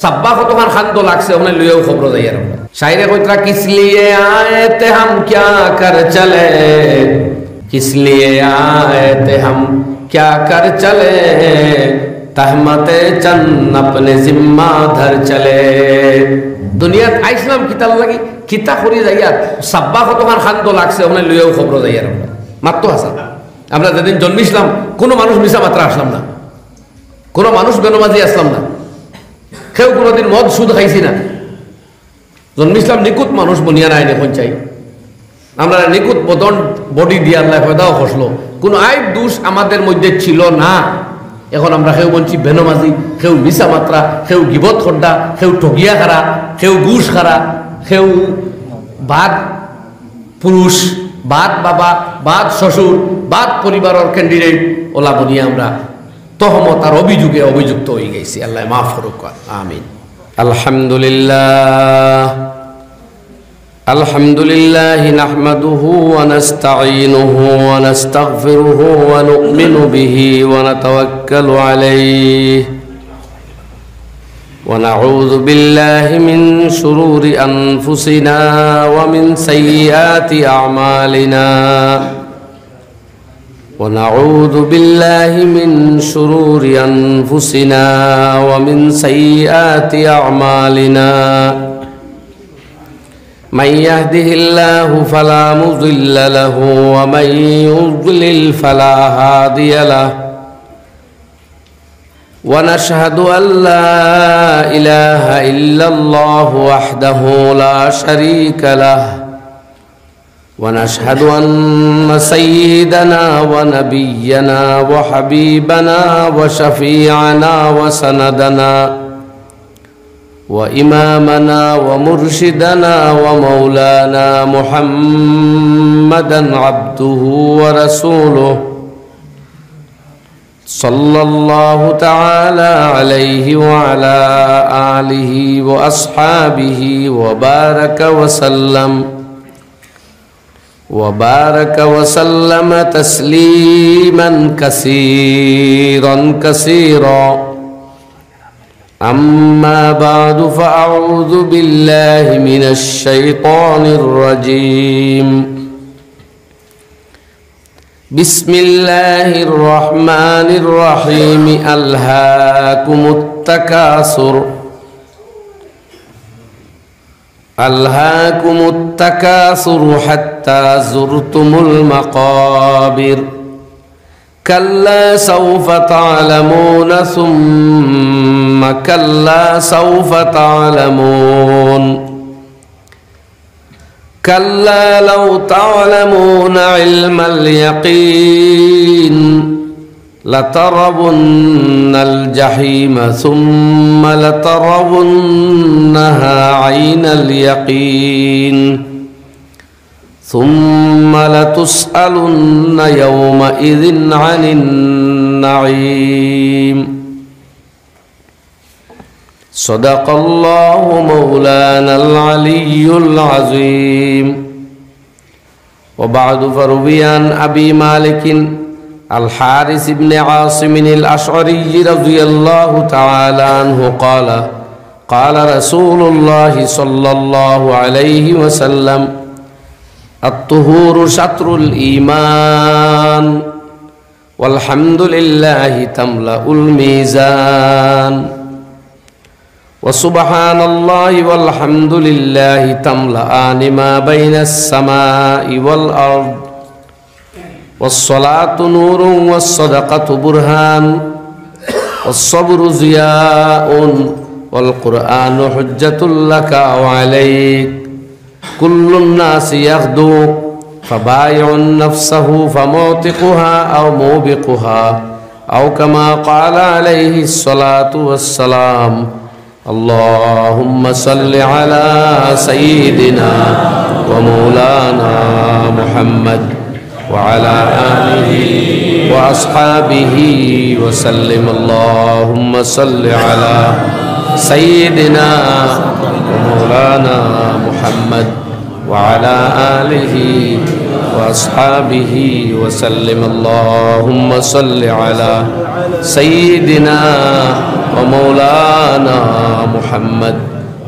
सब्बा को तो खान तो लाख से उन्हें लियो खबर दे यार शायरे को इतना किस लिए आए थे हम क्या कर चले किस लिए आए थे हम क्या कर चले तहमते चंद अपने जिम्मा धर चले दुनिया आइसलाम किताब लगी किता खुरी जाइया सब्बा को तो खान तो लाख से उन्हें लियो खबर दे यार मत तो हसन আমরা যেদিন জন্মিছিলাম কোনো মানুষ মিছা মাত্রা আসলাম না কোনো মানুষ বেনমাজি আসলাম না কেউ কোনোদিন মদ সুদ খাইছি না জন্মিছিলাম নিকুত মানুষ বনিয়া নাই দেখুন চাই আমরা নিকুত বদন বডি দিয়ে আল্লাহ পয়দাও খসলো কোনো আইব দোষ আমাদের মধ্যে ছিল না এখন আমরা কেউ বলছি বেনমাজি কেউ মিছা মাত্রা কেউ গিবত খড্ডা কেউ ঠগিয়া খারা কেউ ঘুষ খারা কেউ বাদ পুরুষ বাদ বাবা বাদ শ্বশুর বাদ পরিবারের ক্যান্ডিডেট ওলা বনিয়া আমরা তহমত আর অভিযোগে অভিযুক্ত হয়ে গেছি আল্লাহ মাফ করুক আমিন আলহামদুলিল্লাহ নাহমাদুহু ওয়া নাস্তাঈনুহু ওয়া নাস্তাগফিরুহু ওয়া নু'মিনু বিহি ওয়া নাতাওয়াক্কালু আলাইহি ونعوذ بالله من شرور أنفسنا ومن سيئات أعمالنا ونعوذ بالله من شرور أنفسنا ومن سيئات أعمالنا من يهده الله فلا مضل له ومن يضلل فلا هادي له ونشهد أن لا إله إلا الله وحده لا شريك له ونشهد أن سيدنا ونبينا وحبيبنا وشفيعنا وسندنا وإمامنا ومرشدنا ومولانا محمدا عبده ورسوله صلى الله تعالى عليه وعلى آله وأصحابه وبارك وسلم تسليما كثيرا كثيرا أما بعد فأعوذ بالله من الشيطان الرجيم بسم الله الرحمن الرحيم ألهاكم التكاثر حتى زرتم المقابر كلا سوف تعلمون ثم كلا سوف تعلمون كلا لو تعلمون علم اليقين لترون الجحيم ثم لترونها عين اليقين ثم لتسألن يومئذ عن النعيم صدق الله مولانا العلي العظيم وبعد فروي عن أبي مالك الحارث بن عاصم الأشعري رضي الله تعالى عنه قال قال رسول الله صلى الله عليه وسلم الطهور شطر الإيمان والحمد لله تملأ الميزان وسبحان الله والحمد لله تملأان ما بين السماء والأرض والصلاة نور والصدقة برهان والصبر ضياء والقرآن حجة لك أو عليك كل الناس يغدو فبايع نفسه فموتقها أو موبقها أو كما قال عليه الصلاة والسلام اللهم صل على سيدنا ومولانا محمد وعلى آله وأصحابه وسلم اللهم صل على سيدنا ومولانا محمد وعلى آله وأصحابه وسلم اللهم صل على سيدنا ومولانا محمد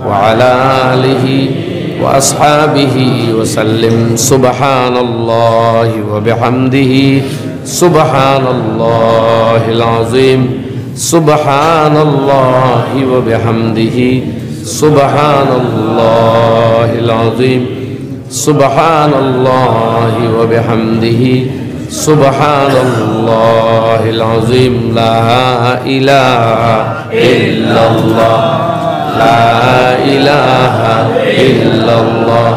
وعلى آله وأصحابه وسلم سبحان الله وبحمده سبحان الله العظيم سبحان الله وبحمده سبحان الله العظيم سبحان الله وبحمده سبحان الله العظيم لا إله إلا الله لا إله إلا الله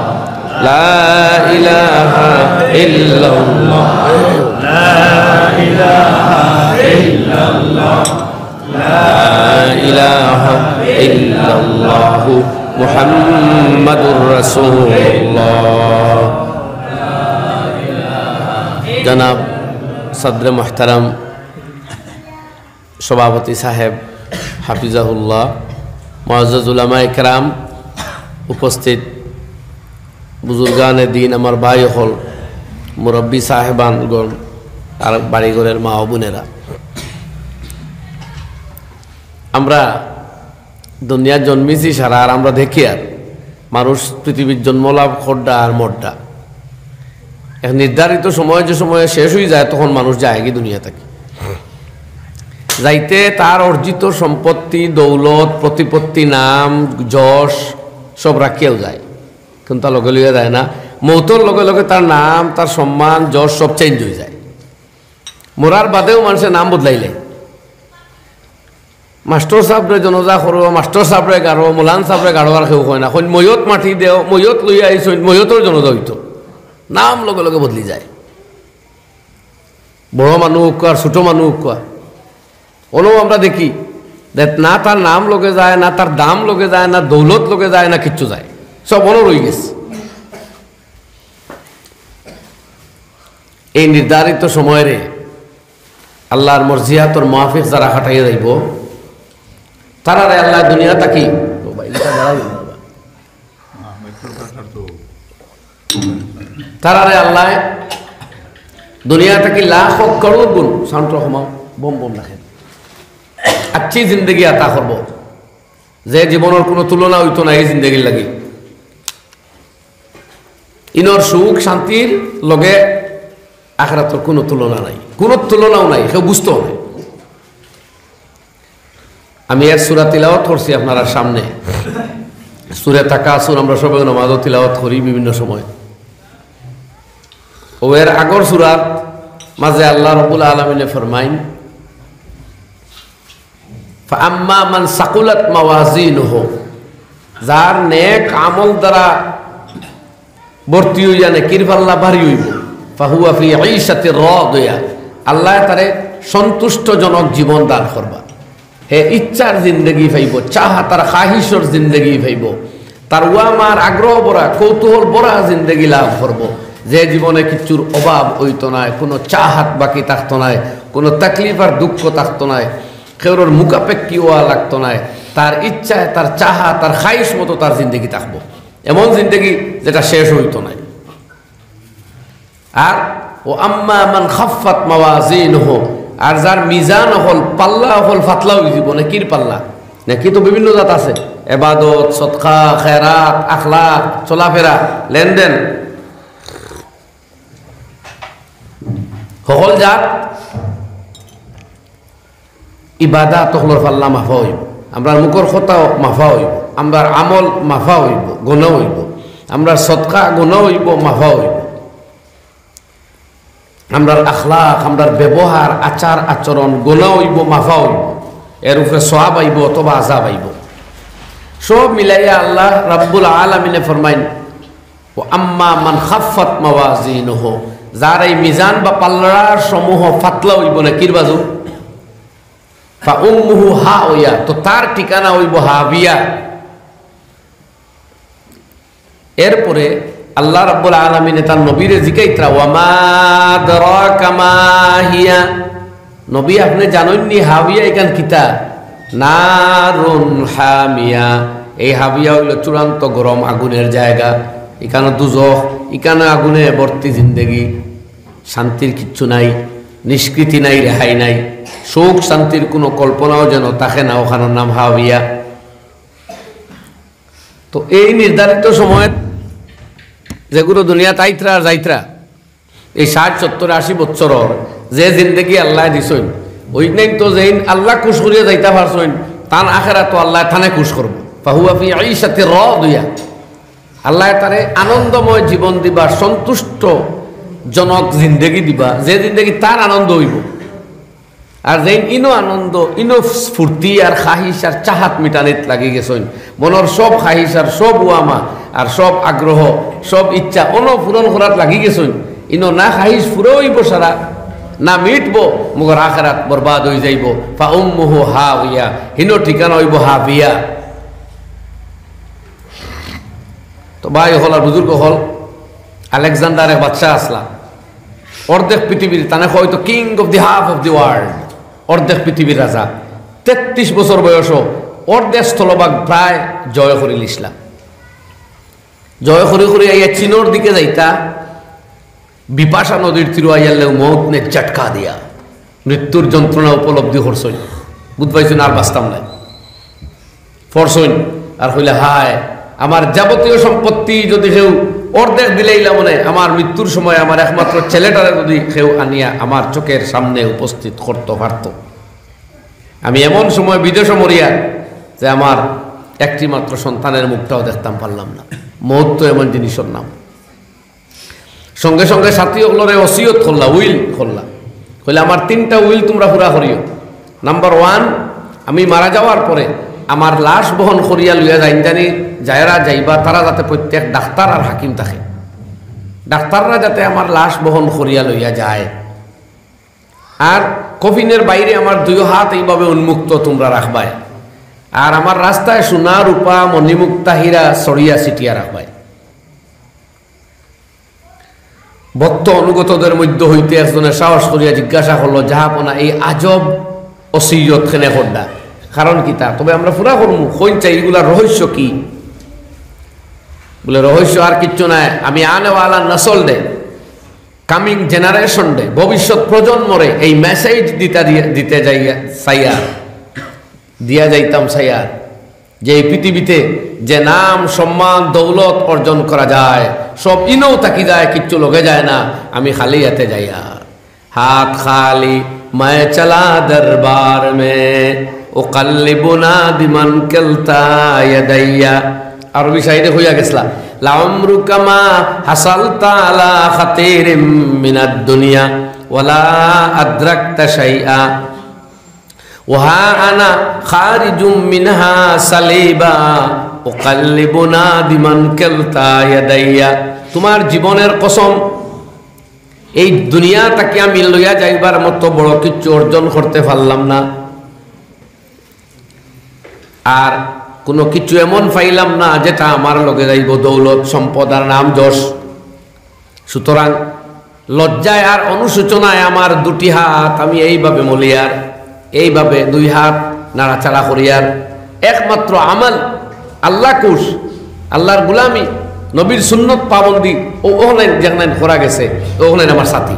لا إله إلا الله لا إله إلا الله لا إله إلا الله محمد رسول الله जनाब सदर मोहतरम सभापति साहेब हाफिजाहुल्लाह मुअज़्ज़ज़ उलमा इकराम उपस्थित बुजुर्गान दीन आमार भाई हल मुरब्बी साहेबानगण और बाड़ीघरेर मा ओ बोनेरा आमरा दुनिया जन्मेছি सारा और आमरा देखी आर मानुष पृथिवीर जन्मलाभ खड्डा और मड्डा निर्धारित समय जो समय शेष हो जाए तक मानुष जाए कि दुनिया तक जाइते तार अर्जित सम्पत्ति दौलत प्रतिपत्ति नाम यश सब राखियाও যায় কিন্তু তার লগে লগে যায় না মৌতর লগে লগে তার নাম তার সম্মান যশ সব চেঞ্জ হয়ে যায় মরার বাদেও মানুষের নাম বদলাইলে মাস্টার সাহেবরে জনজা করো মাস্টার সাহেবরে গাড়ো মোলান সাহেবরে গাড়ো আর কেউ কয় না কই ময়ত মাটি দেও ময়ত লই আইছ ময়তর জনজা হইতো नाम लगे लगे बदली जाए बड़ो मानुक को और छोटो मानुक को ओनो আমরা देखी ना तार नाम लगे जाए ना तार दाम लगे जाए ना दौलत लगे जाए ना किच्छु जाए सब ओनो रही गेছে এই নির্ধারিত সময়ে আল্লাহর মর্জিয়াতর মুআফিক যারা খাটাইয়া যাইব তারারে আল্লাহ দুনিয়া তাকি মোবাইলটা বাড়াই तारारे अल्लाह दुनिया तक लाखों करोड़ गुण साउंड हमाओ बम बम रखें अच्छी जिंदगी आता करबो जे जीवन कोनो तुलना हईतो ना এই जिंदगी लगी इनर सुख शांतिर लगे आखिरातर कोनो तुलना নাই কোনো তুলনাও নাই কেউ বুঝতেও নাই আমি এর সূরা তিলাওয়াত করছি আপনারা সামনে সূরা তাকাসুর আমরা সবাই নামাজও তিলাওয়াত করি বিভিন্ন সময় ওর আগর সূরাত মাঝে আল্লাহ রাব্বুল আলামিন ফরমাইন ফাআম্মা মান সাকুলাত মাওয়াজিনুহু যার নেক আমল দ্বারা ভর্তি হইয়া নেকির পাল্লা ভারী হইব ফাহুয়া ফি ঈশাতির রাদিয়া আল্লাহ তারে সন্তুষ্টজনক জীবন দান করবা হে ইচ্ছার জিন্দেগি পাইব চাহত আর খাহিশর জিন্দেগি পাইব তার ওয়ামার আগ্রহ ভরা কৌতূহল ভরা জিন্দেগি লাভ করব যে জীবনে কিছুর অভাব হইতো না কোনো চাহাত বাকি থাকতো না কোনো তাকলিফ আর দুঃখ থাকতো না কেউর মুখাপেক্ষী হওয়া লাগতো না তার ইচ্ছায় তার চাহা তার খাইশ মতো তার জিন্দগি থাকবো এমন জিন্দগি যেটা শেষ হইতো না আর ও আম্মা মান খাফফাত মাওয়াজিনহু আর যার মিজান হল পাল্লা হল ফাতলা হয়ে যাব নেকির পাল্লা নেকি তো বিভিন্ন জাত আছে ইবাদত সদকা খেরাত আখলাক চলাফেরা লেনদেন সকল জাত ইবাদত হলর পাল্লা মাফা হইব আমরা মুখর কথা মাফা হইব আমরা আমল মাফা হইব গুনাহ হইব আমরা সদকা গুনাহ হইব মাফা হইব আমরা আখলাক আমরা ব্যবহার আচার আচরণ গুনাহ হইব মাফা হইব এর উপরে সওয়াব আইব অথবা আযাব আইব সব মিলাইয়া আল্লাহ রাব্বুল আলামিনে ফরমাইন ও আম্মা মান খাফফাত মাওয়াজিনুহু যার এই মিজান বা পাল্লার সমূহ ফাতলা হইব না কির বাজু ফা উম্মুহু হাওয়া তো তার ঠিকানা হইব হাবিয়া এরপরে আল্লাহ রাব্বুল আলামিন তার নবীরে জিকাইতরা ওয়া মা আদরাকা মা হিয়া নবী আপনি জানেননি হাবিয়া এখান কিতা নারুন হামিয়া এই হাবিয়া হইল চূড়ান্ত গরম আগুনের জায়গা এখানে দুজখ এখানে আগুনে ভর্তি জিন্দেগি শান্তির কিচ্ছু নাই নিষ্কৃতি নাই রেহাই নাই সুখ শান্তির কোনো কল্পনাও যেন থাকে না, ওখানের নাম হাবিয়া। তো এই নির্ধারিত সময়ের যেগুলো দুনিয়া তাইত্রা আর যাইত্রা, এই 60, 70, 80 বছরের যে জিন্দগি আল্লাহ দিছইন, ওই নাই তো যেই আল্লাহ খুশ করিয়া যাইতা পারছইন, তান আখেরা তো আল্লাহ থানে খুশ করবো। ফাহুয়া ফি আইশাতি রাদিয়া, আল্লাহ তারে আনন্দময় জীবন দিবা, সন্তুষ্ট জনক জিন্দগি দিবা, যে জিন্দগি তার আনন্দ হইব। আর যেই ইনো আনন্দ, ইনো স্ফূর্তি আর খাহিস আর চাহাত মিটানিত লাগি গেছেন, মনের সব খাহিস আর সব ওয়ামা আর সব আগ্রহ, সব ইচ্ছা পূরণ করার লাগি গেছেন, ইনো না খাহিস ফুরে হইব সারা, না মিটবো, মগর আখেরাত বরবাদ হয়ে যাইব। ফা উম্মুহু হাবিয়া, হিনো ঠিকানা হইব হাবিয়া। তো ভাই হল আর বুজুর্গ হল, আলেকজান্ডার এক বাচ্চা আসলা, অর্ধেক পৃথিবীর, তানে হয়তো king of the half of the world, অর্ধেক পৃথিবীর রাজা, 33 বছর বয়স, অর্ধেক স্থলভাগ প্রায় জয় করিল ইসলাম। জয় করি করি আইয়া চীনের দিকে যাইতা, বিপাশা নদীর তীর আইয়ালেও মৌত নে ঝটকা দিয়া মৃত্যুর যন্ত্রণা উপলব্ধি করছইন, বুঝ পাইছেন আর বাঁচতাম নাই, ফরছইন আর হইলে হায় আমার যাবতীয় সম্পত্তি যদি কেউ অর্ধেক দিলেইলা মনে, আমার মৃত্যুর সময় আমার একমাত্র ছেলেটারে যদি কেউ আনিয়া আমার চোখের সামনে উপস্থিত করতে পারত, আমি এমন সময় বিদেশে মরিয়া যে আমার একটি মাত্র সন্তানের মুখটাও দেখতাম পারলাম না। মৌত তো এমন জিনিসের নাম। সঙ্গে সঙ্গে সাথী ওগুলোরে ওসিয়ত করলা, উইল করলা, কইলে আমার 3টা উইল তোমরা পুরা করিও। নাম্বার 1, আমি মারা যাওয়ার পরে আমার লাশ বহন করিয়া লইয়া যাইন জানি যায়রা যাইবা, তারা যাতে প্রত্যেক ডাক্তার আর হাকিম থাকে, ডাক্তাররা যাতে আমার লাশ বহন করিয়া লইয়া যায়। আর কফিনের বাইরে আমার 2 হাত এইভাবে উন্মুক্ত তোমরা রাখবাই। আর আমার রাস্তায় সোনা রূপা মণিমুক্তা হীরা সরিয়া ছিটিয়া রাখবাই। ভক্ত অনুগতদের মধ্যে হইতে একজনের সাহস করিয়া জিজ্ঞাসা করলো, জাহাপনা এই আজব ওসিয়ত খেনে করডা, কারণ কি তা? তবে আমরা পুরা করবো, কইন চাই এগুলার রহস্য কি? বলে রহস্য আর কিচ্ছু নাই, আমি আনেওয়ালা নসল দে, কামিং জেনারেশন দে, ভবিষ্যৎ প্রজন্মরে এই মেসেজ দিতে দিয়া যাইতাম সাইয়ার, যে এই পৃথিবীতে যে নাম সম্মান দৌলত অর্জন করা যায় সব ইনও থাকি যায়, কিচ্ছু লগে যায় না, আমি খালি হাতে যাইয়া, হাত খালি मैं चला दरबार में उकल्लिबुना दिमन कलता यदैया। अरबी शायरी হইয়া গেছলা, লামরুকা মা হাসালতা আলা খাতিরিম মিনাদ দুনিয়া ওয়ালা আদরাকতা শাইআ ওয়া আনা খারিজুম মিনহা সালিবা উকল্লিবুনা দিমান কলতা ইয়াদাইয়া। তোমার জীবনের কসম, এই দুনিয়াটাকে আমি লইয়া যাইবার মতো বড় কিছু অর্জন করতে পারলাম না, আর কোনো কিছু এমন পাইলাম না যেটা আমার লগে যাইব দৌলত সম্পদ আর নাম যশ। সুতরাং লজ্জায় আর অনুশোচনায় আমার 2টি হাত আমি এইভাবে মলিয়ার, এইভাবে 2 হাত নাড়াচাড়া করিয়ার, একমাত্র আমল আল্লাহ কুশ, আল্লাহর গুলামি, নবীর সুন্নত পাবন্দি ওখানে যেখানে করা গেছে ওখানে আমার সাথী।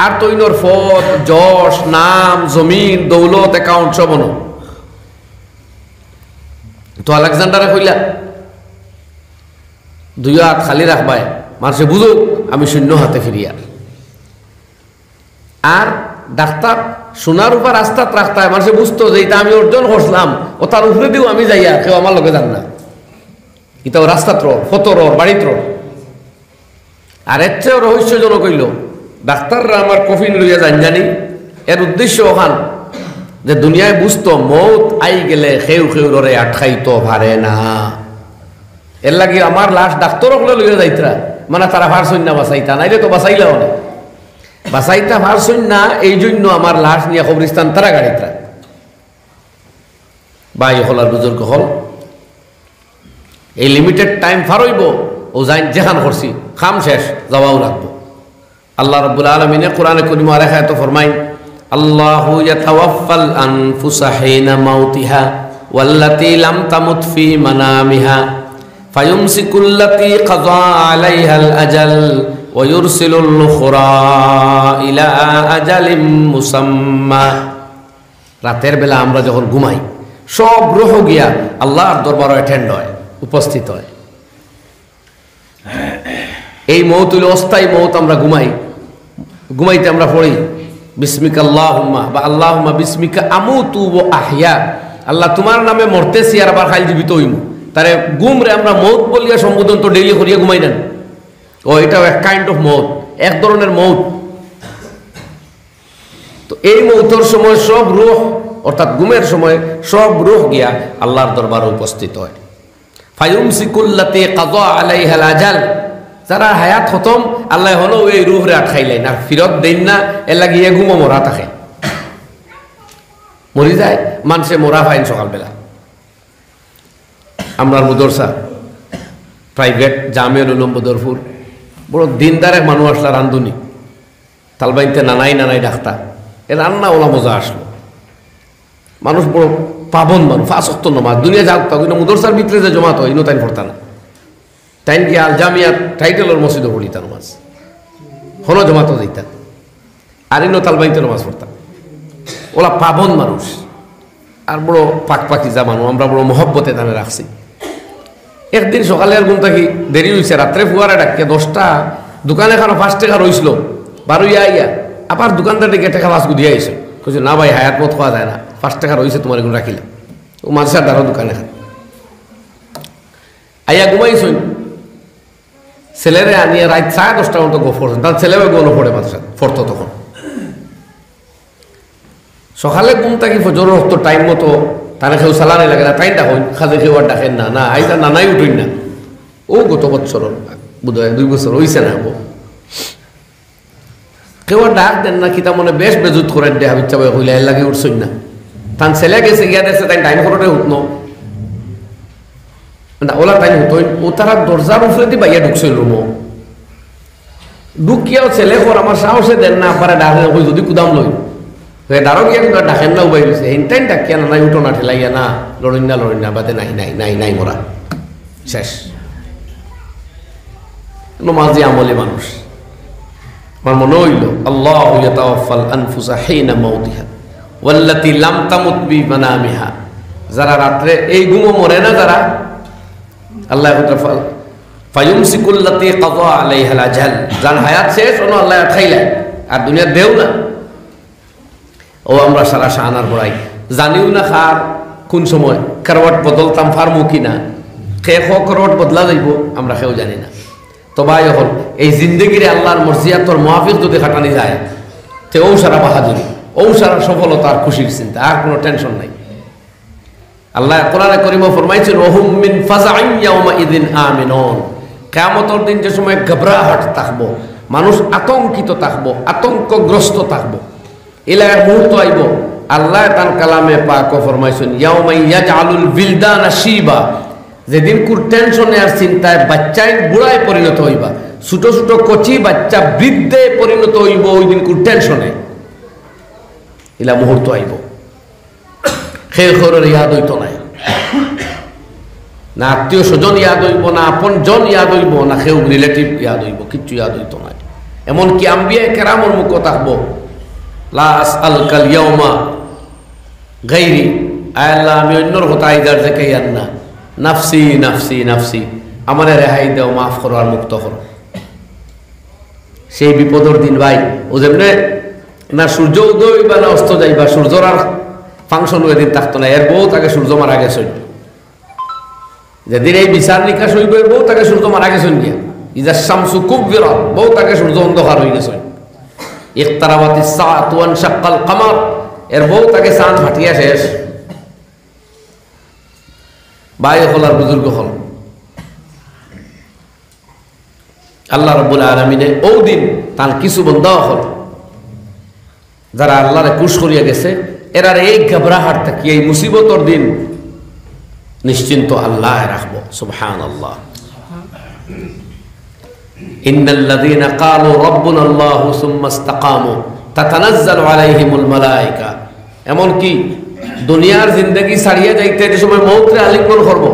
আর তৈনর ফদ যশ নাম জমিন দৌলত অ্যাকাউন্ট সব ন। তো আলেকজান্ডারে কইলা 2 হাত খালি রাখবায়, মানুষে বুঝুক আমি 0 হাতে ফিরিয়া। আর ডাক্তার সোনার উপর রাস্তা রাখতে মানুষে বুঝতো যে এটা আমি অর্জন করলাম, ও তার উপরে দিও আমি যাইয়া, কেউ আমার লগে যান না, এটা রাস্তা ত্র ফতর বাড়ি ত্র। আর এর চেয়েও রহস্যজনক হইল, ডাক্তাররা আমার কফিন লইয়া যান জানি, এর উদ্দেশ্য ওখান যে দুনিয়ায় বুঝতো মৌত আই গেলে খেউ খেউরে আটকাইতো পারে না, এর লাগি আমার লাশ ডাক্তার হলে লইয়া যাইতরা, মানে তারা ভারসইন না বাঁচাইতা, নাইলে তো বাঁচাইলাও না, বাঁচাইতা ভারসইন না, এই জন্য আমার লাশ নিয়ে কবরিস্তান তারা গাড়িতরা। ভাই হল আর বুজুর্গ হল, এই লিমিটেড টাইম ফার হইব, ও যাই যেখান করছি খাম শেষ যাওয়াও লাগবো। আল্লাহ রাব্বুল আলামিনে কোরআনে কারীম আর এক আয়াতে ফরমায়, আল্লাহু ইয়াতাওয়াফাল আনফুসা হিনা মাউতিহা ওয়াল্লাতী লাম তামুত ফি মানামিহা ফায়ুমসিকুল্লাতী কাযা আলাইহাল আজাল ওয়া ইউরসিলুল উখরা ইলা আজালিম মুসাম্মা। রাতের বেলা আমরা যখন ঘুমাই সব রূহ গিয়া আল্লাহর দরবারে অ্যাটেন্ড হয়, উপস্থিত হয়। এই মৌত হইল অস্থায়ী মৌত। আমরা ঘুমাইতে আমরা পড়ি বিসমিকা আল্লাহুম্মা বা আল্লাহুম্মা বিসমিকা আমুতু ওয়া আহইয়া, আল্লাহ তোমার নামে মরতেছি আর আবার খাইল জীবিত হইমু। তারে গুমরে আমরা মৌত বলিয়া সম্বোধন তো ডেইলি করিয়া ঘুমাই নেন। ও এটাও এক কাইন্ড অফ মৌত, এক ধরনের মৌত। তো এই মৌতের সময় সব রূহ, অর্থাৎ ঘুমের সময় সব রূহ গিয়া আল্লাহর দরবারে উপস্থিত হয়। ফায়ুমসিকুল্লাতি কাযা আলাইহাল আজাল, যারা হায়াত খতম আল্লাহ হলো এই রূহরে আটকাইলেন আর ফিরত দেন না, এর লাগিয়ে ঘুমো মরা থাকে, মরি যায় মানুষে মরা পাইন সকালবেলা। আমরা মদরসা প্রাইভেট জামিউল উলুম বদরপুর বড় দিনদার এক মানুষ আসলা, রান্ধুনি তালবাইনতে নানাই ডাক্তার, এ রান্না ওলা মজা আসলো। মানুষ বড় পাবন মানুষ, 5 ওয়াক্ত নামাজ, দুনিয়া যাও তা কিন্তু মদরসার ভিতরে যে জমাত হয় ইনো তাইন পড়তা না, তাইন কি আল জামিয়াত টাইটেলর মসজিদে পড়িতা নামাজ, হলো জমাতও যাইতা, আর ইনো তালবাইনতে নামাজ পড়তাম। ওলা পাবন মানুষ আর বড় পাকিজা মানুষ, আমরা বড় মহব্বতে তানে রাখছি। একদিন সকালে আর ঘুম থাকি দেরি হয়েছে, রাত্রে ফুয়ারে ডাকিয়া 10টা দোকানে খানো 5 টাকা রইছিল, 12 ইয়া আবার দোকানদার ডেকে টাকা 5 গুদিয়ে আইসে, কইছে না ভাই হায়াত মত খাওয়া যায় না, 5 টাকা রয়েছে তোমার এগুলো রাখিলাম। ও মাদ্রাসার দ্বারা দোকানে খান আইয়া ঘুমাইছই, ছেলেরে আনিয়ে রাত 10:30 মতো গো পড়ছেন, তার ছেলেও গোনো পড়ে মাদ্রাসা পড়তো তখন। সকালে ঘুম থাকি ফজরের রক্ত টাইম মতো তারা কেউ সালানি লাগে না, টাইমটা হইন খাজে কেউ আর ডাকেন না, না আইসা নানাই উঠুন না। ও গত বছর বোধ হয় 2 বছর হইছে না, কেউ আর ডাক দেন না, কিতা মনে বেশ বেজুত করেন দেহা ইচ্ছা হইলে এর লাগে উঠছই না। তান ছেলে গেছে গিয়া দেখছে তাই টাইম করতে উঠনো না, ওলা টাইম হতোই। ও তারা দরজার উপরে দিয়ে বাইয়া ঢুকছিল রুমো, ঢুকিয়াও ছেলে কর আমার সাহসে দেন না, আবার ডাকে ওই যদি কুদাম লই দাঁড়ো গিয়া কিন্তু ডাকেন না, উবাই গেছে হিনটাইন ডাকিয়া না, নাই উঠো না ঠেলাইয়া না, লড়িন না বাদে নাই মরা শেষ। নমাজি আমলি মানুষ। আমার মনে হইল আল্লাহু ইয়াতাওয়াফাল আনফুসা হিনা মাউতিহা ওয়াল্লাতী লাম তামুত বিমানামিহা, যারা রাত্রে এই ঘুমো মরে না, যারা আল্লাহ ফায়ুমসিকুল্লাতী কাযা আলাইহাল আজাল, যার হায়াত শেষ হলো আল্লাহ খাইলেন আর দুনিয়া দেও না। ও আমরা সারা শাহানার পড়াই জানিও না খার কোন সময় করওয়াট বদলতাম ফার্মু কিনা, খে করওয়াট বদলা যাইব আমরা কেউ জানি না। তো ভাই হল এই জিন্দগিরে আল্লাহর মর্জিয়াতর মুআফিক যদি খাটানি যায় তে ও সারা বাহাদুরি, ও সারা সফলতার খুশির চিন্তা, আর কোনো টেনশন নাই। আল্লাহ কোরআনে কারীমে ফরমাইছেন ওহুম মিন ফাযাইন ইয়াউমা ইযিন আমিনুন, কিয়ামতের দিন যে সময় ঘবরাহট থাকবো, মানুষ আতঙ্কিত থাকবো, আতঙ্কগ্রস্ত থাকবো, এলাকার মুহূর্ত আইব। আল্লাহ তার কালামে পাক ফরমাইছেন ইয়াউমা ইয়াজআলুল বিলদানা শিবা, যেদিন কোন টেনশনে আর চিন্তায় বাচ্চায় বুড়ায় পরিণত হইবা, ছোট ছোট কচি বাচ্চা বৃদ্ধে পরিণত হইব, ওই দিন কোন টেনশনে এলা মুহূর্ত আইব। খেয়ে খোরের ইয়াদ হইতো নাই, না আত্মীয় স্বজন ইয়াদ হইব, না আপন জন ইয়াদ হইব, না কেউ রিলেটিভ ইয়াদ হইব, কিচ্ছু ইয়াদ হইতো নাই। এমনকি আম্বিয়া কেরামর মুখ থাকবো লা আসআলুকাল ইয়াউমা গায়রি, আল্লাহ আমি অন্যর কথা আইদার থেকে ইয়ান না, নাফসি নাফসি নাফসি, আমারে রেহাই দেও, মাফ করো আর মুক্ত করো। সেই বিপদের দিন ভাই ও যেমনে না সূর্য উদয় হইবা না অস্ত যাইবা, সূর্যর আর ফাংশন ওই দিন থাকতো না, এর বউ তাকে সূর্য মারা গেছে। যেদিন এই বিচার নিকাশ হইব এর বউ তাকে সূর্য মারা গেছেন গিয়া, ইজা শামসু কুববিরাত, বউ তাকে সূর্য অন্ধকার হয়ে গেছে। ইকতারাবাতিস সাআতু ওয়ানশাক্কাল কমার, এর বউ তাকে চাঁদ ফাটিয়া শেষ। ভাই হল আর বুজুর্গ হল, আল্লাহ রাব্বুল আলামিনে ও দিন তার কিছু বান্দা হল যারা আল্লাহরে খুশ করিয়া গেছে, এরার এই ঘবরাহট থেকে এই মুসিবতর দিন নিশ্চিন্ত আল্লাহ রাখবো। সুবহানাল্লাহ। ইন্নাল্লাযীনা ক্বালু রাব্বুনাল্লাহু সুম্মা ইসতাকামু তাতানাজ্জালু আলাইহিমুল মালায়েকা, এমন কি দুনিয়ার জিন্দগি ছাড়িয়ে যাইতে যে সময় মৌতরে আলিঙ্গন করব,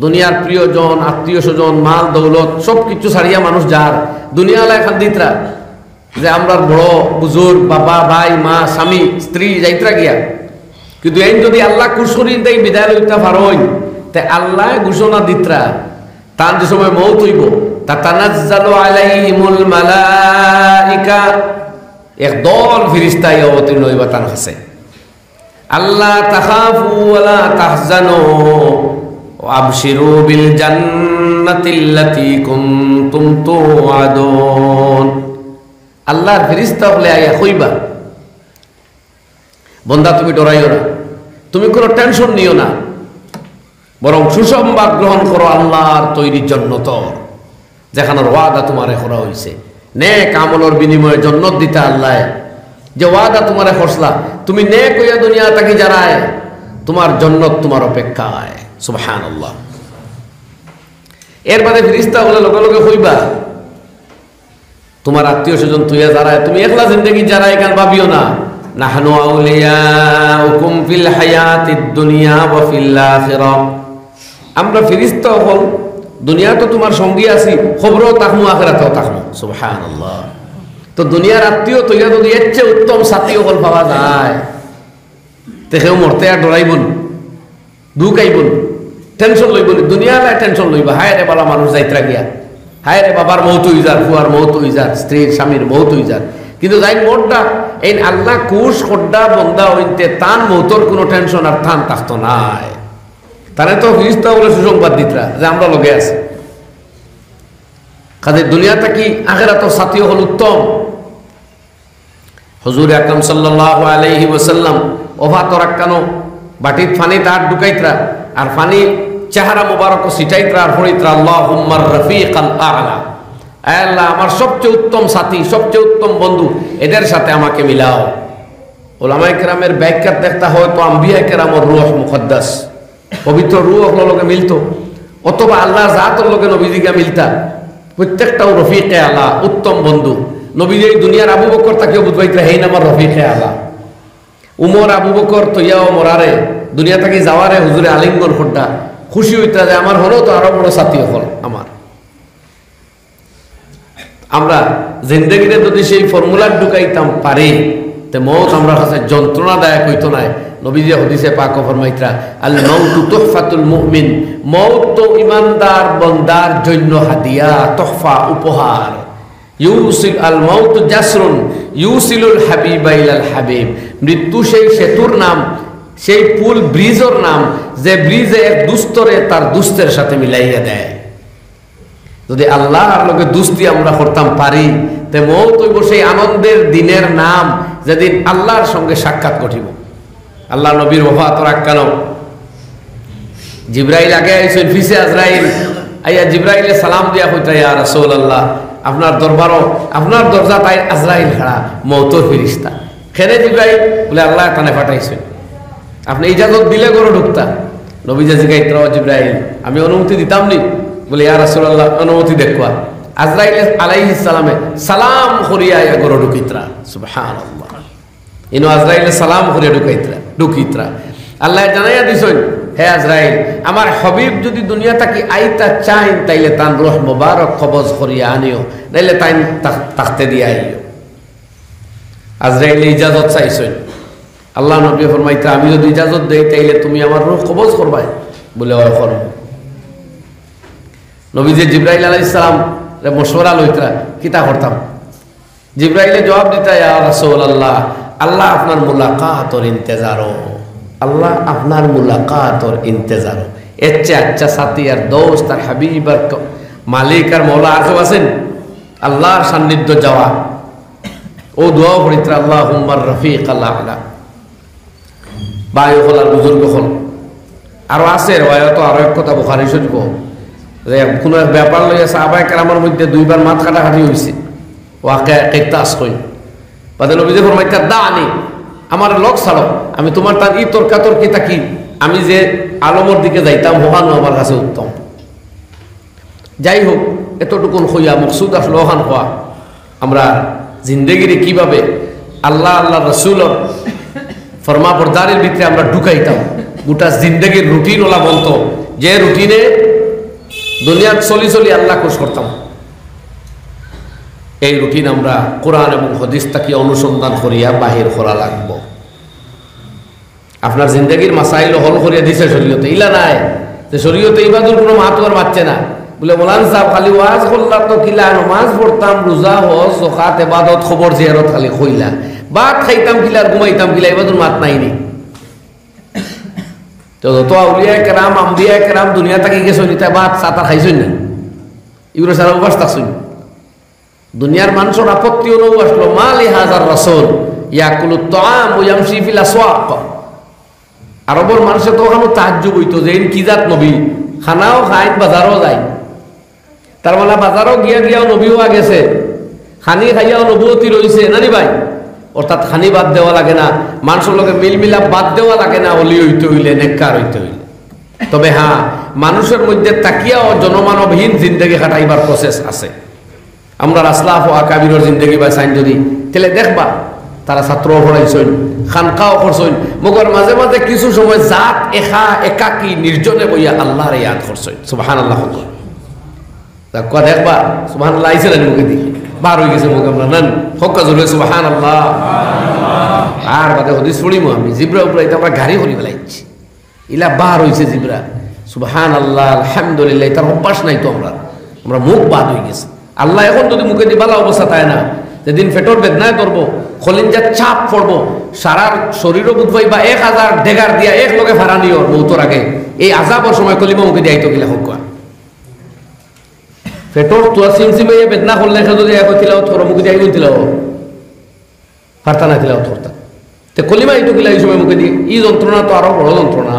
দুনিয়ার প্রিয়জন আত্মীয় স্বজন মাল দৌলত সব কিছু ছাড়িয়া মানুষ যার দুনিয়ালায় খান্দিতরা, যে আমরা বড় বুজুর্গ বাবা ভাই মা স্বামী স্ত্রী যাইতরা গিয়া কিন্তু এই যদি আল্লাহ কুশরি দেই বিদায় লইতে পারোই তে আল্লাহ ঘোষণা দিত্রা তার যে সময় মৌত হইব তাতানাজ্জালু আলাইহিমুল মালাইকা একদল ফেরেশতা অবতীর্ণ হইবা তার কাছে আল্লাহ তাখাফু ওয়ালা তাহজানু ওয়াবশিরু বিল জান্নাতিল্লাতী কুনতুম তুআদুন আল্লাহর ফেরেশতা বলে আয়া কইবা বন্দা তুমি ডরাইও না তুমি কোনো টেনশন নিও না বরং সুসংবাদ গ্রহণ করো আল্লাহর তৈরির জান্নাত যেখানের ওয়াদা তোমারে করা হইছে নেক আমলের বিনিময়ে জান্নাত দিতে আল্লাহ যে ওয়াদা তোমারে করছলা তুমি নেক হইয়া দুনিয়া তাকি জানায় তোমার জান্নাত তোমার অপেক্ষায় সুবহানাল্লাহ এর বাদে ফেরেশতা বলে লগে লগে কইবা তোমার আত্মীয় স্বজন তুইয়া জানায় তুমি একলা জিন্দেগি জানায় কেন ভাবিও না নাহনু আউলিয়াউকুম ফিল হায়াতিদ দুনিয়া ওয়া ফিল আখিরাহ আমরা ফেরেশতা হল দুনিয়া তো তোমার সঙ্গী আছি খবরও তাকমু আখিরাতেও তাকমু সুবহানাল্লাহ তো দুনিয়ার আত্মীয় তৈয়া যদি এর চেয়ে উত্তম সাথী হল পাওয়া যায় তেও মরতে আর ডরাইবন দুকাইবন টেনশন লইবন দুনিয়ায় টেনশন লইবা হায় রে বালা মানুষ যাইত্রা গিয়া হায় রে বাবার মৌত হই যার ফুয়ার মৌত হই যার স্ত্রীর স্বামীর মৌত হই যার কিন্তু যাই মোটটা এই আল্লাহ কুশ খোড্ডা বন্দা হইতে তান মৌতর কোনো টেনশন আর থান থাকতো নাই তারে তো ফেরেশতা বলে সুসংবাদ দিতরা যে আমরা লগে আছি কাজে দুনিয়াটা কি আখিরাত সাথী হল উত্তম হুজুর আকরাম সাল্লাল্লাহু আলাইহি ওয়াসাল্লাম ওফাত রাখানো বাটিত পানি তার ঢুকাইতরা আর পানি চেহারা মুবারক সিটাইতরা আর ফরিতরা আল্লাহুম্মার রাফিকাল আ'লা আল্লাহ আমার সবচেয়ে উত্তম সাথী সবচেয়ে উত্তম বন্ধু এদের সাথে আমাকে মিলাও উলামায়ে কেরামের ব্যাখ্যা দেখতা হয়তো আম্বিয়া কেরামের রূহ মুকদ্দাস পবিত্র রূহ লগে মিলতো অথবা আল্লাহ জাতের লগে নবীজিকে মিলতা প্রত্যেকটাও রফিকে আলা উত্তম বন্ধু নবীজি এই দুনিয়ার আবু বকর তাকেও বুঝবাইতরা হেই নামার রফিকে আলা উমর আবু বকর তৈয়াও মরারে দুনিয়া থেকে যাওয়ারে হুজুরে আলিঙ্গন খোড্ডা খুশি হইতা যে আমার হলো তো আরো বড় সাথী হল আমার আমরা জিন্দেগিতে যদি সেই ফর্মুলা ঢুকাইতাম পারি তে মৌত আমরা কাছে যন্ত্রণাদায়ক হইতো না নবীজি হাদিসে পাক ফরমাইতরা আল মাউতু তুহফাতুল মুমিন মৌত তো ইমানদার বান্দার জন্য হাদিয়া তোহফা উপহার ইউসিল আল মাউত জাসরুন ইউসিলুল হাবিবা ইলাল হাবিব মৃত্যু সেই সেতুর নাম সেই পুল ব্রিজের নাম যে ব্রিজে এক দুস্তরে তার দুস্তের সাথে মিলাইয়া দেয় যদি আল্লাহর লগে দুস্তি আমরা করতাম পারি তে মৌত হইব সেই আনন্দের দিনের নাম যেদিন আল্লাহর সঙ্গে সাক্ষাৎ ঘটিব আল্লাহ নবীর ওফাত রাখানো জিবরাইল আগে আইছেন ফিসে আজরাইল আইয়া জিবরাইলে সালাম দিয়া কইতা ইয়া রাসূলুল্লাহ আপনার দরবারও আপনার দরজা তাই আজরাইল খাড়া মৌতর ফেরেশতা খেরে জিবরাইল বলে আল্লাহ তানে পাঠাইছেন আপনি ইজাজত দিলে গরো ঢুকতা নবীজি জিগাইতরা জিবরাইল আমি অনুমতি দিতাম নি বলে ইয়া রাসূলুল্লাহ অনুমতি দেখবা আজরাইল আলাইহিস সালামে সালাম করিয়া ইয়া গরো ঢুকিতরা সুবহানাল্লাহ ইনো আজরাইল সালাম করিয়া ঢুকিতরা আল্লাহ জানাইয়া দিছেন হে আজরাইল আমার হাবিব যদি দুনিয়া থাকি আইতা চাইন তাইলে তান রূহ মুবারক কবজ করিয়া আনিও নাইলে তাই তাখতে দিয়া আইও আজরাইল ইজাজত চাইছেন আল্লাহ নবী ফরমাইতা আমি যদি ইজাজত দেই তাইলে তুমি আমার রূহ কবজ করবাই বলে ওই করব নবীজি জিবরাইল আলাইহিস সালাম রে মশওয়ারা লইতা কিতা করতাম জিবরাইলে জবাব দিতা ইয়া রাসূলুল্লাহ আল্লাহ আপনার মুলাকাতর ইন্তজারও আল্লাহ আপনার মুলাকাতর ইন্তজারও এর চেয়ে আচ্ছা সাথী আর দোস্ত আর হাবিব আর মালিক আর মওলা আর কেউ আছেন আল্লাহর সান্নিধ্য যাওয়া ও দোয়া পড়িত্রা আল্লাহুম্মার রাফিকাল আ'লা বায়ু হল আর বুজুর্গ হল আরো আছে তো আরো এক কথা বুখারী শরীফ যে কোনো এক ব্যাপার লইয়া সাহাবায়ে কেরামের মধ্যে দুইবার মাথা কাটাকাটি হইছে ওয়াকে কিতাস কই বাদে নবীজি ফরমাইতা দানি আমার লোক ছাড়ো আমি তোমার তার ই তর্কাতর্কি থাকি আমি যে আলমর দিকে যাইতাম ওখানো আমার কাছে উত্তম যাই হোক এতটুকুন হইয়া মকসুদ আসলে ওখান হওয়া আমরা জিন্দেগিরে কিভাবে আল্লাহ আল্লাহ রসুলর ফরমা বরদারের ভিতরে আমরা ঢুকাইতাম গোটা জিন্দেগির রুটিন ওলা বলতো যে রুটিনে দুনিয়ার চলি চলি আল্লাহ খুশ করতাম এই রুটিন আমরা কোরআন এবং হাদিস থেকে অনুসন্ধান করিয়া বাহির করা লাগবো আপনার জিন্দগির মাসাইল হল করিয়া দিছে শরীয়তে, ইলা নাই যে শরীয়তে ইবাদুর কোনো মাহাতো আর মারছে না। বলে মোলান সাহেব খালি ওয়াজ করলাম তো কিলা, নমাজ পড়তাম, রোজা হজ জকাত এবাদত খবর জিয়ারত খালি কইলা, ভাত খাইতাম কিলা আর ঘুমাইতাম কিলা, ইবাদুর মাত নাই নি। তো যত আউলিয়া কেরাম আম্বিয়া কেরাম দুনিয়া থাকি গেছে নিতে ভাত চাতা খাইছই না, এগুলো সারা উপাস থাকছই। দুনিয়ার মানুষের আপত্তি অনুভ আসলো, মালি হাজার রাসূল ইয়াকুলু তাআম ওয়া ইয়ামশি ফিল আসওয়াক। আরবের মানুষে তো ওখানে তাজ্জুব হইতো যে কি জাত নবী, খানাও খায় বাজারও যায়। তার মানে বাজারও গিয়াও নবীও গেছে, খানি খাইয়াও নবুয়তি রয়েছে নানি ভাই। অর্থাৎ খানি বাদ দেওয়া লাগে না, মানুষের লোকে মিলমিলাপ বাদ দেওয়া লাগে না, অলি হইতে হইলে নেককার হইতে হইলে। তবে হ্যাঁ, মানুষের মধ্যে তাকিয়াও জনমানবহীন জিন্দগি কাটাইবার প্রসেস আছে। আমরা আসলাফ ও আকাবিরের জিন্দগি বা চাইন যদি তাহলে দেখবা তারা ছাত্রও পড়াইছেন, খানকাও করছেন, মগর মাঝে মাঝে কিছু সময় জাত একাকি নির্জনে বইয়া আল্লাহর ইয়াদ করছেন। সুবহানাল্লাহ দেখবা, সুবহানাল্লাহ আইছে না মুখে দিকে বার হয়ে গেছে মুখ আমরা নান হক্কা জোরে সুবহানাল্লাহ। আর বাদে হদিস পড়িমু আমি জিব্রা উপরে আমরা গাড়ি করি ফেলাইছি, ইলা বার হইছে জিব্রা সুবহানাল্লাহ আলহামদুলিল্লাহ। তার অভ্যাস নাই তো আমরা মুখ বাদ হয়ে গেছে। আল্লাহ এখন যদি মুখে দিয়ে বালা অবস্থা তাই না, যেদিন পেটর বেদনায় ধরবো, খলিঞ্জার চাপ পড়বো, সারা শরীরও বুধবাই বা 1000 ডেগার দিয়া এক লোকে ফারানিও মৌতর আগে, এই আজাবর সময় কলিমা মুখে দিয়ে আইতো গিলা হোক পেটর তোয়া সিমসিমে বেদনা করলে যদি এক তিলাও তোর মুখে দিয়ে আইগুন তিলাও ফারতা না তিলাও থরতা তে কলিমা আইতো গিলা এই সময় মুখে দিয়ে। এই যন্ত্রণা তো আরো বড় যন্ত্রণা।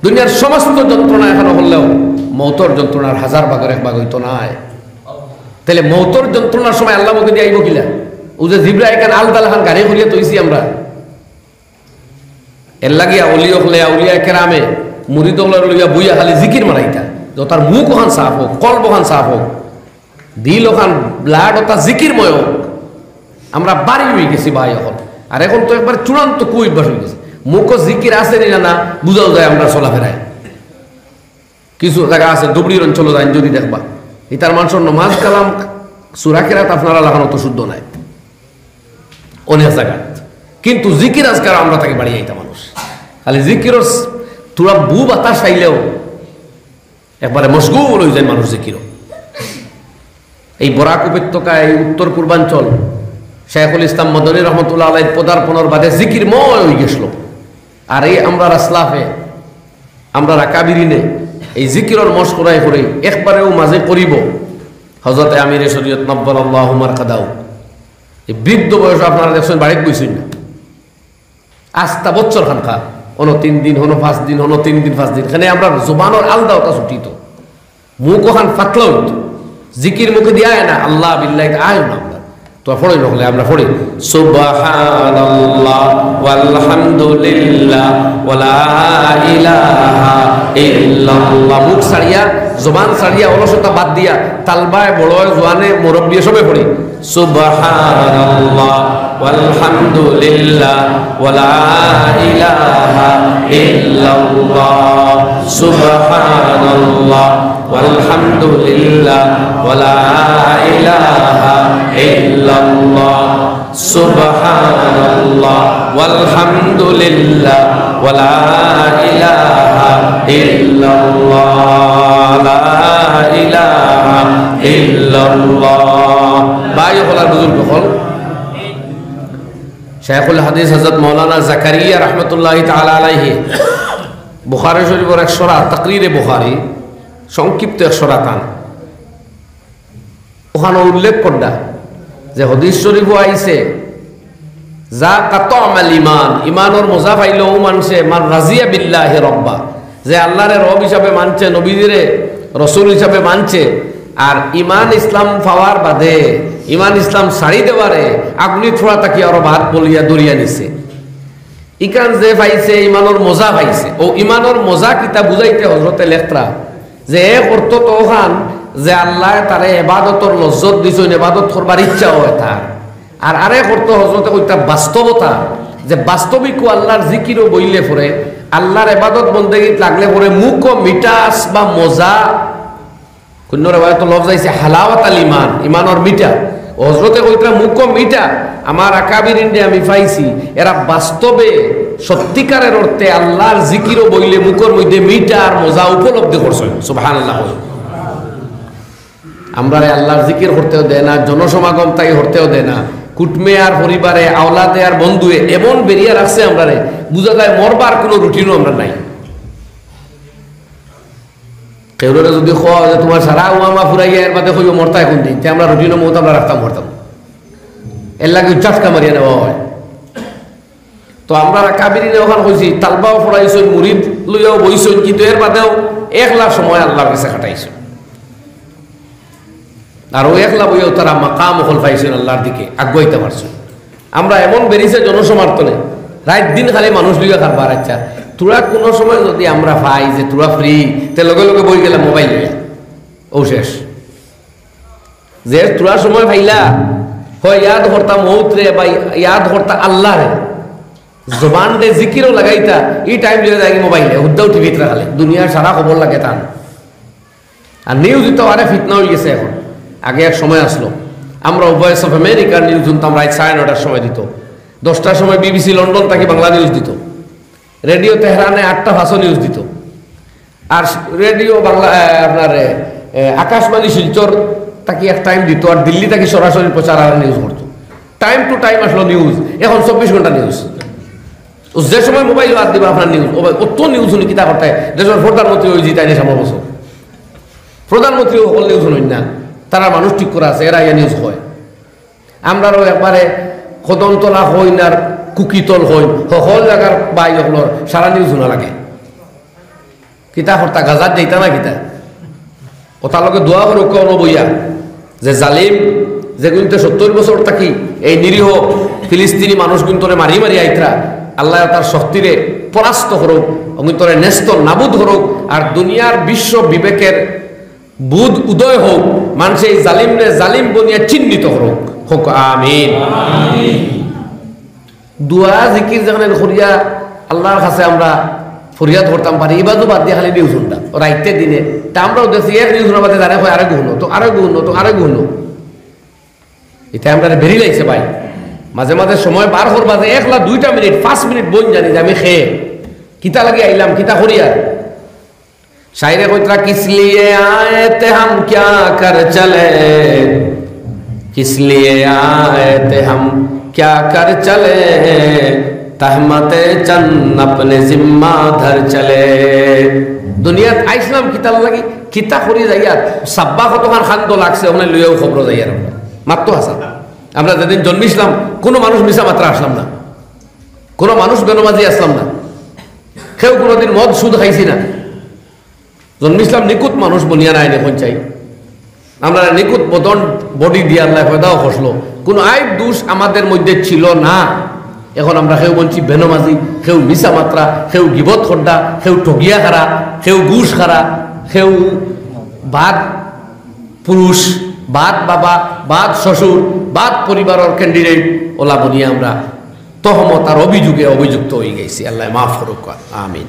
দুনিয়ার সমস্ত যন্ত্রণা এখনো হলেও মৌতর যন্ত্রণার 1000 ভাগের 1 ভাগ হইতো নাই। তাহলে মৌতর যন্ত্রণার সময় আল্লাহ মুখে দিয়ে আইব কিলা? ও যে জিব্রা এখানে আলদাল খান গাড়ি করিয়া তৈছি আমরা, এর লাগিয়া অলিও হলে আউলিয়া কেরামে মুরিদ লইয়া বইয়া খালি জিকির মারাইতা, যে তার মুখ ওখান সাফ হোক, কল্প ওখান সাফ হোক, দিল ওখান ব্লাড ও তার জিকিরময় হোক। আমরা বাড়ি হয়ে গেছি ভাই এখন, আর এখন তো একবার চূড়ান্ত কুইবাস হয়ে গেছে। মুখও জিকির আছে না বুঝাও যায় আমরা চলাফেরায়। কিছু জায়গা আছে দুবড়ির অঞ্চল যায় যদি দেখবা, ইতার মানুষের নমাজ কালাম সূরা কিরাত আপনারা লাগানো তো শুদ্ধ নাই অনেক জায়গা, কিন্তু জিকির আজকাল আমরা তাকে বাড়ি যাইতা মানুষ খালি জিকির তোরা বু বাতাস চাইলেও একবারে মশগুল হয়ে যায় মানুষ জিকির। এই বরাক উপত্যকায় এই উত্তর পূর্বাঞ্চল শাইখুল ইসলাম মদনী রহমতুল্লাহ আলাইহির পদার্পণের বাদে জিকির ময় হয়ে গেছিল। আর এই আমরা রাসলাফে আমরা রাকাবিরিনে এই জিকিরের মশ করাই করে একবারেও মাঝে করিব হযরতে আমিরে শরীয়ত নব্বালাল্লাহু মারকাদাহু। এই বৃদ্ধ বয়স আপনারা দেখছেন বাড়িতে বইছেন না, আস্তা বছর খানকা হনো 3 দিন হনো 5 দিন হনো 3 দিন 5 দিন, এখানে আমরা জুবানোর আলদাওটা ছুটিত, মুখ ওখান ফাটলো জিকির মুখে দিয়ে আয় না, আল্লাহ বিল্লাহ আয় না। তো পড়ি নকলে আমরা পড়ি সুবহানাল্লাহ ওয়ালহামদুলিল্লাহ ওয়ালা ইলাহা ইল্লাল্লাহ। মুখ ছাড়িয়া জবান ছাড়িয়া অলসতা বাদ দিয়া তালবায় বড় জোয়ানে মুরব্বী সবে পড়ি সুবহানাল্লাহ ওয়ালহামদুলিল্লাহ ওয়ালা ইলাহা ইল্লাল্লাহ সুবহানাল্লাহ ওয়ালহামদুলিল্লাহ ওয়ালা ইলাহা ইল্লাল্লাহ সুবহানাল্লাহ ওয়ালহামদুলিল্লাহ ওয়ালা ইলাহা ইল্লাল্লাহ লা ইলাহা ইল্লাল্লাহ। ভাই হলার বুজুর্গ হল শাইখুল হাদিস হযরত মাওলানা জাকারিয়া রাহমাতুল্লাহি তাআলা আলাইহি বুখারী শরীফের 100 তাকরীরে বুখারী সংক্ষিপ্ত 100 টান ওখানে উল্লেখ করডা যে হাদিস শরীফও আইছে যা কাতামাল ঈমান, ঈমানের মজা পাইলো ও মানছে মান রাজিয়া বিল্লাহি রাব্বা, যে আল্লাহরে রব হিসাবে মানছে, নবীরে রাসূল হিসাবে মানছে, আর ঈমান ইসলাম পাওয়ার বাদে ঈমান ইসলাম ছাড়ি দেওয়ারে আপনি থোড়া তাকি আরো ভাত বলিয়া দরিয়া নিছে। ইকান যে পাইছে ঈমানের মজা পাইছে, ও ঈমানের মজা কিতা বুঝাইতে হযরতে লেখরা যে এক অর্থ তো ওখান যে আল্লাহ তারে ইবাদতর লজ্জত দিছেন, ইবাদত করবার ইচ্ছা হয় তার, আর আরেক অর্থ হযরতে কইতা বাস্তবতা, যে বাস্তবিক আল্লাহর জিকিরও বইলে পরে আল্লাহর ইবাদত বন্দেগীত লাগলে পরে মুখ মিঠাস বা মজা, কোন রিওয়ায়াতে লফজ আইছে হালাওয়াতুল ঈমান, ঈমানের মিঠা। হযরতে কইতা মুখ মিঠা আমার আকাবিরিন আমি পাইছি, এরা বাস্তবে সত্যিকারের অর্থে আল্লাহর জিকিরও বইলে মুখের মধ্যে মিঠা আর মজা উপলব্ধি করছেন সুবহানাল্লাহ। আমরা আল্লাহর জিকির করতেও দেয় না, জনসমাগম তাই করতেও দেয় না, কুটমে আর পরিবারে আওলাদে আর বন্ধুয়ে এমন বেরিয়ে রাখছে আমরা বুঝা যায় মরবার কোনো রুটিনও আমরা নাই। কেউ যদি খাওয়া যে তোমার সারা উমা ফুরাইয়া এর বাদে হইব মরতা এখন দিন, আমরা রুটিনও মত আমরা রাখতাম মরতাম, এর লাগে চাটকা মারিয়া নেওয়া হয়। তো আমরা কাবিরিনে ওখানে কইছি তালবাও পড়াইছেন, মুরিদ লইয়াও বইছেন, কিন্তু এর বাদেও 1 লাখ সময় আল্লাহর কাছে খাটাইছে। আর ওই 1 লাখ বইয়াও তারা মাকাম ওখল পাইছেন, আল্লাহর দিকে আগুয়াইতে পারছেন। আমরা এমন বেরিয়েছে জনসমর্থনে, রাত দিন খালি মানুষ লইয়া খাবার। আচ্ছা তোরা কোনো সময় যদি আমরা পাই যে তোরা ফ্রি, তে লগে লগে বই গেলাম মোবাইল লইয়া, ও শেষ। যে তোরা সময় পাইলা হয় ইয়াদ করতা মৌতরে বা ইয়াদ করতা আল্লাহরে, জবান দে জিকিরও লাগাইতা, এই টাইম লইয়া যাই মোবাইলে হুদ্দাও টিভিতে রাখালে দুনিয়ার সারা খবর লাগে তান। আর নিউজ তো আরে ফিতনা হয়ে গেছে এখন। আগে এক সময় আসলো আমরা ভয়েস অফ আমেরিকার নিউজ শুনতাম রাত 9:30টার সময় দিত, 10টার সময় বিবিসি লন্ডন তাকে বাংলা নিউজ দিত, রেডিও তেহরানে 8টা ভাষা নিউজ দিত, আর রেডিও বাংলা আপনার আকাশবাণী শিলচর তাকে এক টাইম দিত, আর দিল্লি তাকে সরাসরি প্রচার আর নিউজ করতো। টাইম টু টাইম আসলো নিউজ। এখন 24 ঘন্টা নিউজ। যে সময় মোবাইল বাদ দিবে আপনার নিউজ, অত নিউজ শুনি কিতা করতে। দেশের প্রধানমন্ত্রী ওই জিতাই না সামনে বছর, প্রধানমন্ত্রী সকল নিউজ শুনুন না, তারা মানুষ ঠিক করে আছে, এরা ইয়া নিউজ হয়। আমরাও একবারে কদমতলা হইন আর কুকিতল হইন সকল জায়গার বাই হল সারা নিউজ শোনা লাগে। কিতা কর্তা গাজাত যাইতা না কিতা ওটার লগে দোয়া করে কোনো বইয়া যে জালিম যে কিন্তু 70 বছর থাকি এই নিরীহ ফিলিস্তিনি মানুষ কিন্তু মারি মারি আইতরা, আল্লাহ তার শক্তিরে পরাস্ত করুক, অন্তরে ন্যস্ত নাবুদ করুক, আর দুনিয়ার বিশ্ব বিবেকের বুধ উদয় হোক, মানুষ এই জালিমরে জালিম বনিয়া চিহ্নিত করুক। হোক আমিন। দোয়া জিকির যেখানে করিয়া আল্লাহর কাছে আমরা ফরিয়াদ করতাম পারি, এবারও বাদ দিয়ে খালি নিউজ শুনতাম রাইতে দিনে। তা আমরাও দেখছি এক নিউজ শোনা বাদে জানে হয় আরেক গুণ, তো আরেক গুণ, তো আরেক গুণ। এটা আমরা বেরি লাগছে ভাই। মাঝে মাঝে সময় বার করবা যে 1 লাখ 2টা মিনিট 5 মিনিট বোন জানি যে আমি খেয়ে কিতা লাগে আইলাম কিতা করিয়া। शायरे कोतरा किस लिए आए थे हम क्या कर चले, किस लिए आए थे हम क्या कर चले, तहमते चंद अपने जिम्मा धर चले। दुनिया आइसलाम किता लगी किता करी जाइया সাব্বা কতখান খান্দ লাগছে ওখানে লইয়াও খবর যাইয়া মাত্র হাসা। আমরা যেদিন জন্মিছিলাম কোনো মানুষ মিশা মাত্রা আসলাম না, কোনো মানুষ বেনমাজি আসলাম না, কেউ কোনোদিন মদ সুদ খাইছি না। জন্মিসলাম নিকুত মানুষ বনিয়া নাই দেখুন চাই আমরা নিকুত বদন বডি দিয়ে আল্লাহ পয়দাও খসলো, কোনো আইব দোষ আমাদের মধ্যে ছিল না। এখন আমরা কেউ বলছি বেনমাজি, কেউ মিশা মাত্রা, কেউ গিবত খড্ডা, কেউ ঠগিয়া খারা, কেউ ঘুষ খারা, কেউ বাদ পুরুষ, বাদ বাবা, বাদ শ্বশুর, বাদ পরিবারের ক্যান্ডিডেট ওলা বনিয়া আমরা তহমত আর অভিযোগে অভিযুক্ত হয়ে গেছি। আল্লাহ মাফ করুক, আমিন।